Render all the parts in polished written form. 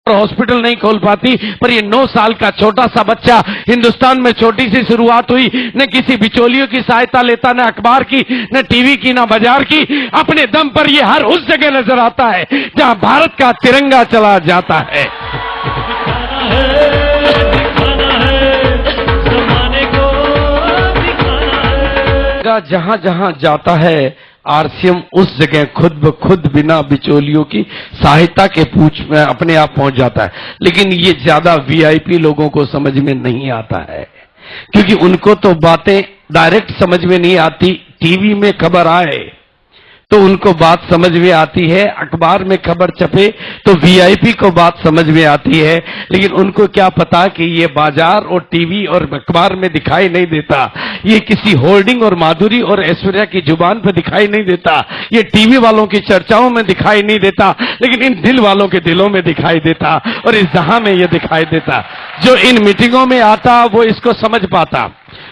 Hospital नहीं खोल पाती, पर ये 9 साल का छोटा सा बच्चा, हिंदुस्तान में छोटी सी शुरुआत हुई, न किसी बिचौलियों की सहायता लेता, न अखबार की, न टीवी की, न बाजार की, अपने दम पर ये हर उस जगह नजर आता है जहां भारत का तिरंगा चला जाता है। जहां जहां जाता है आरसीएम उस जगह खुद ब खुद बिना बिचौलियों की सहायता के पूछ में अपने आप पहुंच जाता है। लेकिन ये ज्यादा वीआईपी लोगों को समझ में नहीं आता है, क्योंकि उनको तो बातें डायरेक्ट समझ में नहीं आती। टीवी में खबर आए तो उनको बात समझ में आती है, अखबार में खबर छपे तो वीआईपी को बात समझ में आती है, लेकिन उनको क्या पता कि ये बाजार और टीवी और अखबार में दिखाई नहीं देता, ये किसी होर्डिंग और माधुरी और ऐश्वर्या की जुबान पर दिखाई नहीं देता, ये टीवी वालों की चर्चाओं में दिखाई नहीं देता, लेकिन इन दिल वालों के दिलों में दिखाई देता और इस जहां में ये दिखाई देता। जो इन मीटिंगों में आता वो इसको समझ पाता,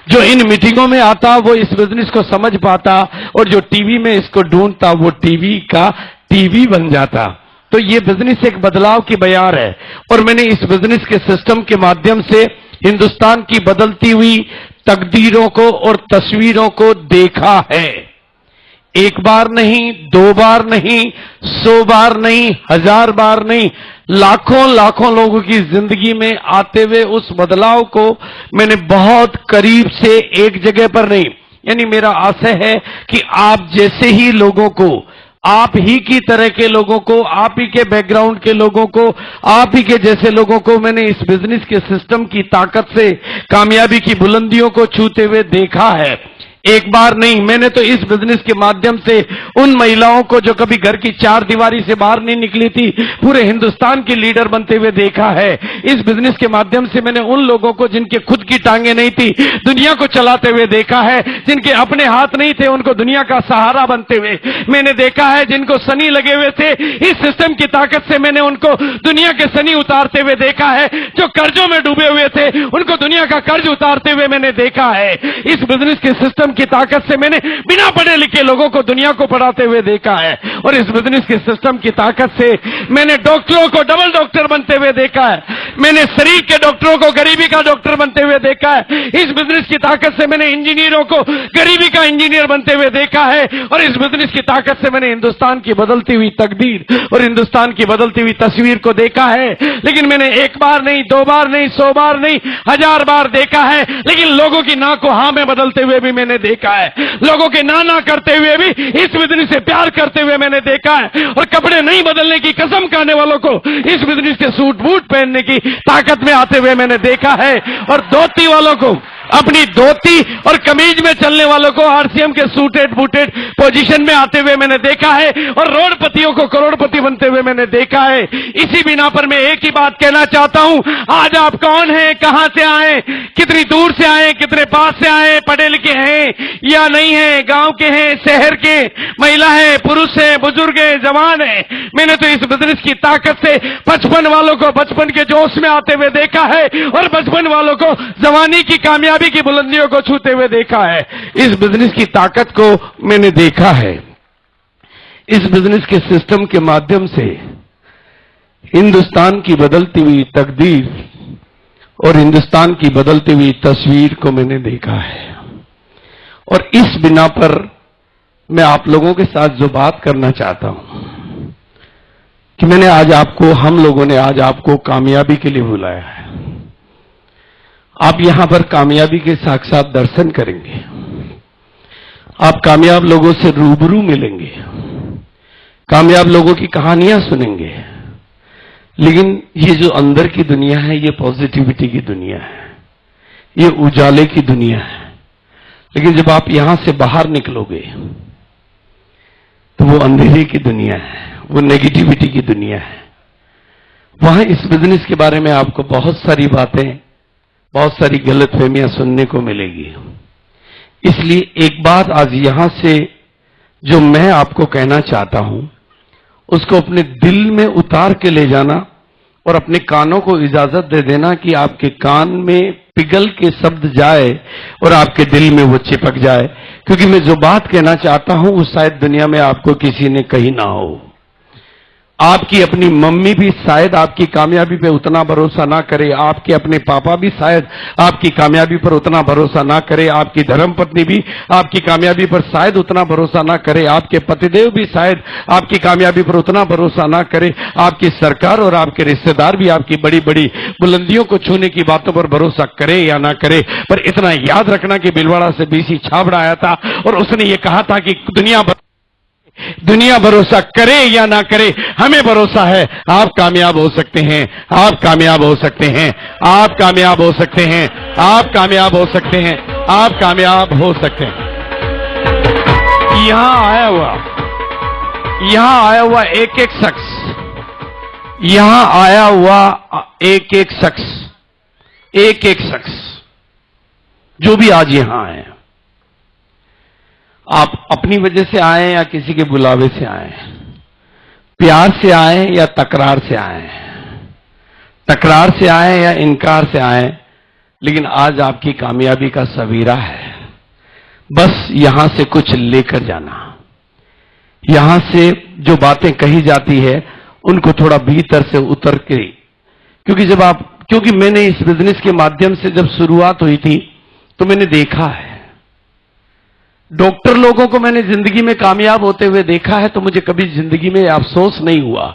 जो इन मीटिंगों में आता वो इस बिजनेस को समझ पाता, और जो टीवी में इसको ढूंढता वो टीवी का टीवी बन जाता। तो ये बिजनेस एक बदलाव की बयार है, और मैंने इस बिजनेस के सिस्टम के माध्यम से हिंदुस्तान की बदलती हुई तकदीरों को और तस्वीरों को देखा है। एक बार नहीं, 2 बार नहीं, 100 बार नहीं, 1000 बार नहीं, लाखों लाखों लोगों की जिंदगी में आते हुए उस बदलाव को मैंने बहुत करीब से एक जगह पर नहीं, यानी मेरा आशय है कि आप जैसे ही लोगों को, आप ही की तरह के लोगों को, आप ही के बैकग्राउंड के लोगों को, आप ही के जैसे लोगों को मैंने इस बिजनेस के सिस्टम की ताकत से कामयाबी की बुलंदियों को छूते हुए देखा है। एक बार नहीं, मैंने तो इस बिजनेस के माध्यम से उन महिलाओं को जो कभी घर की 4 दीवारी से बाहर नहीं निकली थी, पूरे हिंदुस्तान की लीडर बनते हुए देखा है। इस बिजनेस के माध्यम से मैंने उन लोगों को जिनके खुद की टांगे नहीं थी, दुनिया को चलाते हुए देखा है। जिनके अपने हाथ नहीं थे, उनको दुनिया का सहारा बनते हुए मैंने देखा है। जिनको सनी लगे हुए थे, इस सिस्टम की ताकत से मैंने उनको दुनिया के सनी उतारते हुए देखा है। जो कर्जों में डूबे हुए थे, उनको दुनिया का कर्ज उतारते हुए मैंने देखा है। इस बिजनेस के सिस्टम की ताकत से मैंने बिना पढ़े लिखे लोगों को दुनिया को पढ़ाते हुए देखा है, और इस बिजनेस के सिस्टम की ताकत से मैंने डॉक्टरों को डबल डॉक्टर बनते हुए देखा है। मैंने शरीर के डॉक्टरों को गरीबी का डॉक्टर बनते हुए देखा है। इस बिजनेस की ताकत से मैंने इंजीनियरों को गरीबी का इंजीनियर बनते हुए देखा है, और इस बिजनेस की ताकत से मैंने हिंदुस्तान की बदलती हुई तकदीर और हिंदुस्तान की बदलती हुई तस्वीर को देखा है। लेकिन मैंने एक बार नहीं, 2 बार नहीं, 100 बार नहीं, 1000 बार देखा है। लेकिन लोगों की ना को हां में बदलते हुए भी मैंने देखा है, लोगों के ना करते हुए भी इस बिजनेस से प्यार करते हुए मैंने देखा है, और कपड़े नहीं बदलने की कसम खाने वालों को इस बिजनेस के सूट बूट पहनने की ताकत में आते हुए मैंने देखा है, और धोती वालों को, अपनी धोती और कमीज में चलने वालों को आरसीएम के सूटेड बूटेड पोजीशन में आते हुए मैंने देखा है, और रोडपतियों को करोड़पति बनते हुए मैंने देखा है। इसी बिना पर मैं एक ही बात कहना चाहता हूं, आज आप कौन हैं, कहां से आए, कितनी दूर से आए, कितने पास से आए, पढ़े लिखे हैं या नहीं है, गांव के हैं, शहर के, महिला है, पुरुष है, बुजुर्ग है, जवान है, मैंने तो इस बिजनेस की ताकत से 55 वालों को बचपन के जोश में आते हुए देखा है, और 55 वालों को जवानी की कामयाबी की बुलंदियों को छूते हुए देखा है। इस बिजनेस की ताकत को मैंने देखा है। इस बिजनेस के सिस्टम के माध्यम से हिंदुस्तान की बदलती हुई तकदीर और हिंदुस्तान की बदलती हुई तस्वीर को मैंने देखा है, और इस बिना पर मैं आप लोगों के साथ जो बात करना चाहता हूं कि मैंने आज आपको, हम लोगों ने आज आपको कामयाबी के लिए बुलाया है। आप यहां पर कामयाबी के साक्षात दर्शन करेंगे, आप कामयाब लोगों से रूबरू मिलेंगे, कामयाब लोगों की कहानियां सुनेंगे। लेकिन ये जो अंदर की दुनिया है, ये पॉजिटिविटी की दुनिया है, ये उजाले की दुनिया है। लेकिन जब आप यहां से बाहर निकलोगे तो वो अंधेरे की दुनिया है, वो नेगेटिविटी की दुनिया है। वहां इस बिजनेस के बारे में आपको बहुत सारी बातें, बहुत सारी गलतफहमियां सुनने को मिलेगी। इसलिए एक बात आज यहां से जो मैं आपको कहना चाहता हूं, उसको अपने दिल में उतार के ले जाना, और अपने कानों को इजाजत दे देना कि आपके कान में पिघल के शब्द जाए और आपके दिल में वो चिपक जाए। क्योंकि मैं जो बात कहना चाहता हूं वो शायद दुनिया में आपको किसी ने कही ना हो। आपकी अपनी मम्मी भी शायद आपकी कामयाबी पे उतना भरोसा ना करे, आपके अपने पापा भी शायद आपकी कामयाबी पर उतना भरोसा ना करे, आपकी धर्मपत्नी भी आपकी कामयाबी पर शायद उतना भरोसा ना करे, आपके पतिदेव भी शायद आपकी कामयाबी पर उतना भरोसा ना करे, आपकी सरकार और आपके रिश्तेदार भी आपकी बड़ी बड़ी बुलंदियों को छूने की बातों पर भरोसा करे या ना करे। पर इतना याद रखना कि भीलवाड़ा से बीसी छाबड़ा आया था और उसने ये कहा था कि दुनिया भरोसा करे या ना करे, हमें भरोसा है आप कामयाब हो सकते हैं, आप कामयाब हो सकते हैं, आप कामयाब हो सकते हैं, आप कामयाब हो सकते हैं, आप कामयाब हो सकते हैं। यहां आया हुआ एक एक शख्स, यहां आया हुआ एक एक शख्स जो भी आज यहां आए, आप अपनी वजह से आए या किसी के बुलावे से आए, प्यार से आए या तकरार से आए, तकरार से आए या इनकार से आए, लेकिन आज आपकी कामयाबी का सवेरा है। बस यहां से कुछ लेकर जाना, यहां से जो बातें कही जाती है उनको थोड़ा भीतर से उतर के, क्योंकि मैंने इस बिजनेस के माध्यम से जब शुरुआत हुई थी तो मैंने देखा है, डॉक्टर लोगों को मैंने जिंदगी में कामयाब होते हुए देखा है, तो मुझे कभी जिंदगी में अफसोस नहीं हुआ,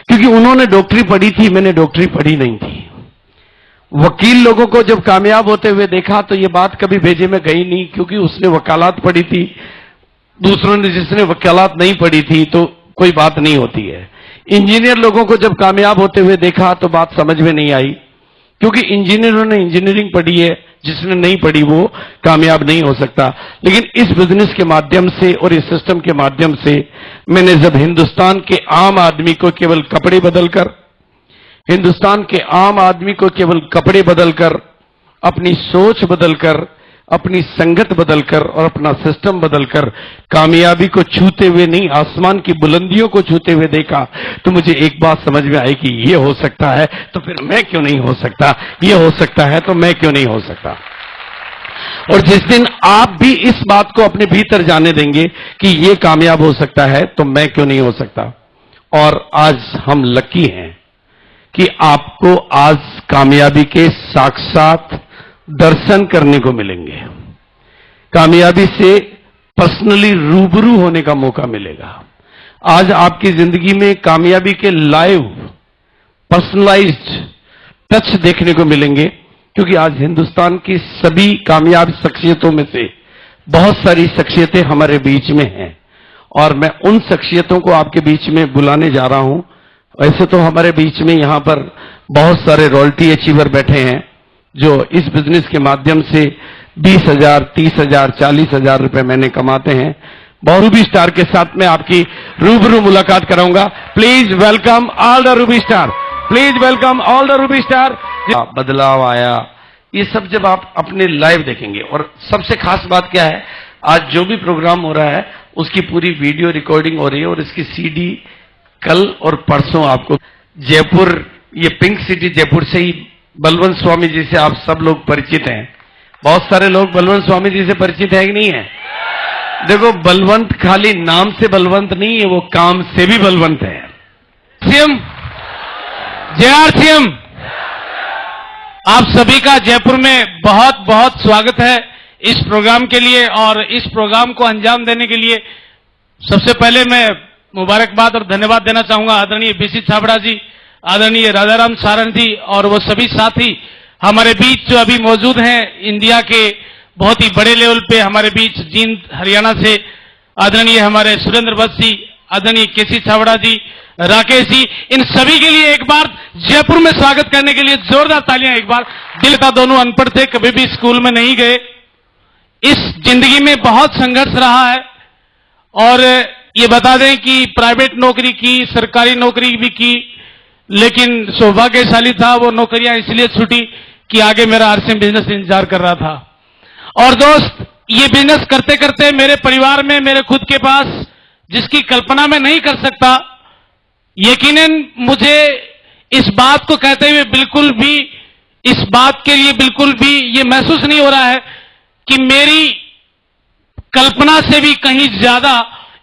क्योंकि उन्होंने डॉक्टरी पढ़ी थी, मैंने डॉक्टरी पढ़ी नहीं थी। वकील लोगों को जब कामयाब होते हुए देखा तो यह बात कभी भेजे में गई नहीं, क्योंकि उसने वकालत पढ़ी थी, दूसरों ने जिसने वकालत नहीं पढ़ी थी तो कोई बात नहीं होती है। इंजीनियर लोगों को जब कामयाब होते हुए देखा तो बात समझ में नहीं आई, क्योंकि इंजीनियरों ने इंजीनियरिंग पढ़ी है, जिसने नहीं पढ़ी वो कामयाब नहीं हो सकता। लेकिन इस बिजनेस के माध्यम से और इस सिस्टम के माध्यम से मैंने जब हिंदुस्तान के आम आदमी को केवल कपड़े बदलकर, हिंदुस्तान के आम आदमी को केवल कपड़े बदलकर, अपनी सोच बदलकर, अपनी संगत बदलकर और अपना सिस्टम बदलकर कामयाबी को छूते हुए नहीं, आसमान की बुलंदियों को छूते हुए देखा, तो मुझे एक बात समझ में आई कि ये हो सकता है तो फिर मैं क्यों नहीं हो सकता, ये हो सकता है तो मैं क्यों नहीं हो सकता। और जिस दिन आप भी इस बात को अपने भीतर जाने देंगे कि ये कामयाब हो सकता है तो मैं क्यों नहीं हो सकता, और आज हम लकी हैं कि आपको आज कामयाबी के साक्षात दर्शन करने को मिलेंगे, कामयाबी से पर्सनली रूबरू होने का मौका मिलेगा। आज आपकी जिंदगी में कामयाबी के लाइव पर्सनलाइज्ड टच देखने को मिलेंगे, क्योंकि आज हिंदुस्तान की सभी कामयाब शख्सियतों में से बहुत सारी शख्सियतें हमारे बीच में हैं, और मैं उन शख्सियतों को आपके बीच में बुलाने जा रहा हूं। वैसे तो हमारे बीच में यहां पर बहुत सारे रॉयल्टी अचीवर बैठे हैं जो इस बिजनेस के माध्यम से 20,000, 30,000, 40,000 रुपए महीने कमाते हैं। बहुत रूबी स्टार के साथ में आपकी रूबरू मुलाकात कराऊंगा। Please welcome all the Ruby star, please welcome all the Ruby star. बदलाव आया, ये सब जब आप अपने लाइव देखेंगे, और सबसे खास बात क्या है, आज जो भी प्रोग्राम हो रहा है उसकी पूरी वीडियो रिकॉर्डिंग हो रही है, और इसकी सीडी कल और परसों आपको जयपुर, ये पिंक सिटी जयपुर से ही बलवंत स्वामी जी से आप सब लोग परिचित हैं। बहुत सारे लोग बलवंत स्वामी जी से परिचित है कि नहीं है? देखो, बलवंत खाली नाम से बलवंत नहीं है, वो काम से भी बलवंत है। सीएम JR आप सभी का जयपुर में बहुत बहुत स्वागत है इस प्रोग्राम के लिए, और इस प्रोग्राम को अंजाम देने के लिए सबसे पहले मैं मुबारकबाद और धन्यवाद देना चाहूंगा आदरणीय BC छाबड़ा जी, आदरणीय राजाराम सारंग जी, और वो सभी साथी हमारे बीच जो अभी मौजूद हैं, इंडिया के बहुत ही बड़े लेवल पे हमारे बीच जींद हरियाणा से आदरणीय हमारे सुरेंद्र भट्ट जी, आदरणीय KC छाबड़ा जी, राकेश जी, इन सभी के लिए एक बार जयपुर में स्वागत करने के लिए जोरदार तालियां। एक बार दिल का, दोनों अनपढ़ थे, कभी भी स्कूल में नहीं गए, इस जिंदगी में बहुत संघर्ष रहा है, और ये बता दें कि प्राइवेट नौकरी की, सरकारी नौकरी भी की, लेकिन सौभाग्यशाली था वो नौकरियां इसलिए छूटी कि आगे मेरा RCM बिजनेस इंतजार कर रहा था। और दोस्त, ये बिजनेस करते करते मेरे परिवार में, मेरे खुद के पास, जिसकी कल्पना मैं नहीं कर सकता, यकीनन मुझे इस बात को कहते हुए बिल्कुल भी, इस बात के लिए बिल्कुल भी ये महसूस नहीं हो रहा है कि मेरी कल्पना से भी कहीं ज्यादा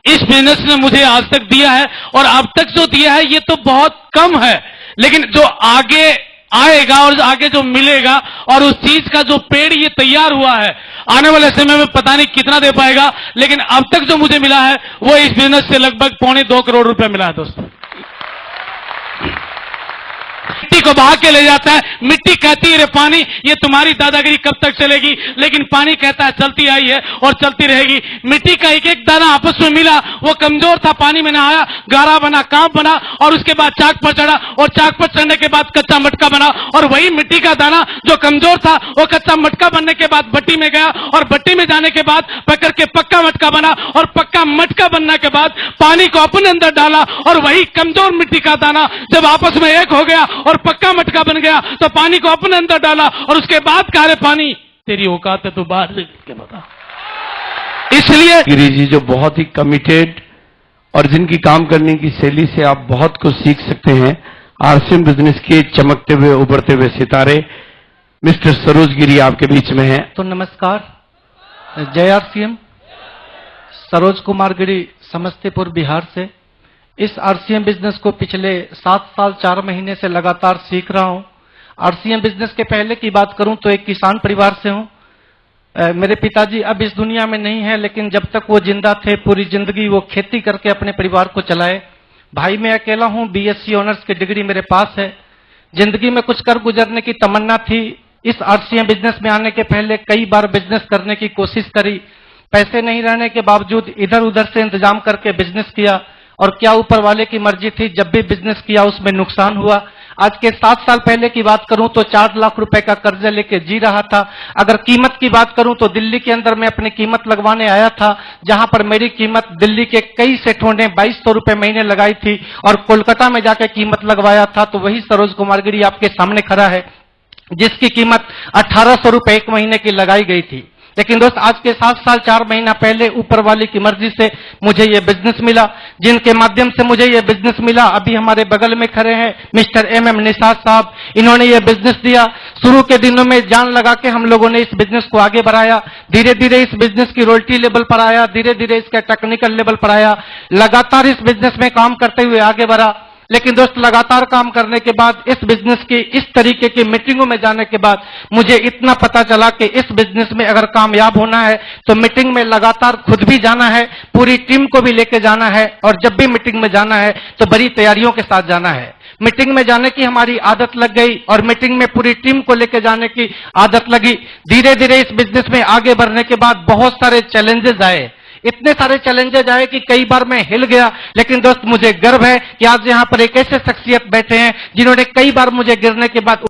इस बिजनेस ने मुझे आज तक दिया है, और अब तक जो दिया है ये तो बहुत कम है, लेकिन जो आगे आएगा और आगे जो मिलेगा, और उस चीज का जो पेड़ ये तैयार हुआ है, आने वाले समय में पता नहीं कितना दे पाएगा, लेकिन अब तक जो मुझे मिला है वो इस बिजनेस से लगभग 2.25 करोड़ रुपए मिला है दोस्तों। मिट्टी को बहा के ले जाता है, मिट्टी कहती है रे पानी ये तुम्हारी दादागिरी कब तक चलेगी, लेकिन पानी कहता है चलती आई है और चलती रहेगी। मिट्टी का एक एक दाना आपस में मिला, वो कमजोर था, पानी में नहाया, गारा बना, कांप बना, और उसके बाद चाक पर चढ़ा, और चाक पर चढ़ने के बाद कच्चा मटका बना, और वही मिट्टी का दाना जो कमजोर था वो कच्चा मटका बनने के बाद भट्टी में गया, और भट्टी में जाने के बाद पकड़ के पक्का मटका बना, और पक्का मटका बनने के बाद पानी को अपने अंदर डाला, और वही कमजोर मिट्टी का दाना जब आपस में एक हो गया और पक्का मटका बन गया, तो पानी को अपने अंदर डाला, और उसके बाद कहा रे पानी तेरी औकात है तो बाहर के बता। इसलिए गिरी जी जो बहुत ही कमिटेड और जिनकी काम करने की शैली से आप बहुत कुछ सीख सकते हैं, आरसीएम बिजनेस के चमकते हुए उभरते हुए सितारे मिस्टर सरोज गिरी आपके बीच में हैं। तो नमस्कार, जय आरसीएम। सरोज कुमार गिरी समस्तीपुर बिहार से। इस आरसीएम बिजनेस को पिछले 7 साल 4 महीने से लगातार सीख रहा हूं। आरसीएम बिजनेस के पहले की बात करूं तो एक किसान परिवार से हूं। मेरे पिताजी अब इस दुनिया में नहीं है, लेकिन जब तक वो जिंदा थे पूरी जिंदगी वो खेती करके अपने परिवार को चलाए। भाई मैं अकेला हूं, बीएससी ऑनर्स की डिग्री मेरे पास है। जिंदगी में कुछ कर गुजरने की तमन्ना थी। इस आरसीएम बिजनेस में आने के पहले कई बार बिजनेस करने की कोशिश करी, पैसे नहीं रहने के बावजूद इधर उधर से इंतजाम करके बिजनेस किया, और क्या ऊपर वाले की मर्जी थी, जब भी बिजनेस किया उसमें नुकसान हुआ। आज के 7 साल पहले की बात करूं तो 4 लाख रुपए का कर्जा लेके जी रहा था। अगर कीमत की बात करूं तो दिल्ली के अंदर मैं अपनी कीमत लगवाने आया था, जहां पर मेरी कीमत दिल्ली के कई सेठों ने 2200 रुपए महीने लगाई थी, और कोलकाता में जाकर कीमत लगवाया था तो वही सरोज कुमार गिरी आपके सामने खड़ा है, जिसकी कीमत 1800 रुपए 1 महीने की लगाई गई थी। लेकिन दोस्त आज के 7 साल 4 महीना पहले ऊपर वाले की मर्जी से मुझे ये बिजनेस मिला, जिनके माध्यम से मुझे ये बिजनेस मिला अभी हमारे बगल में खड़े हैं मिस्टर एमएम निसार साहब। इन्होंने ये बिजनेस दिया। शुरू के दिनों में जान लगा के हम लोगों ने इस बिजनेस को आगे बढ़ाया। धीरे धीरे इस बिजनेस की रॉयल्टी लेवल पर आया, धीरे धीरे इसका टेक्निकल लेवल पर आया, लगातार इस बिजनेस में काम करते हुए आगे बढ़ा। लेकिन दोस्त लगातार काम करने के बाद इस बिजनेस की इस तरीके की मीटिंगों में जाने के बाद मुझे इतना पता चला कि इस बिजनेस में अगर कामयाब होना है तो मीटिंग में लगातार खुद भी जाना है, पूरी टीम को भी लेके जाना है, और जब भी मीटिंग में जाना है तो बड़ी तैयारियों के साथ जाना है। मीटिंग में जाने की हमारी आदत लग गई और मीटिंग में पूरी टीम को लेकर जाने की आदत लगी। धीरे धीरे इस बिजनेस में आगे बढ़ने के बाद बहुत सारे चैलेंजेस आए, इतने सारे चैलेंजेस आए कि कई बार मैं हिल गया। लेकिन दोस्त मुझे गर्व है कि आज यहां पर एक ऐसे शख्सियत बैठे हैं जिन्होंने कई बार मुझे गिरने के बाद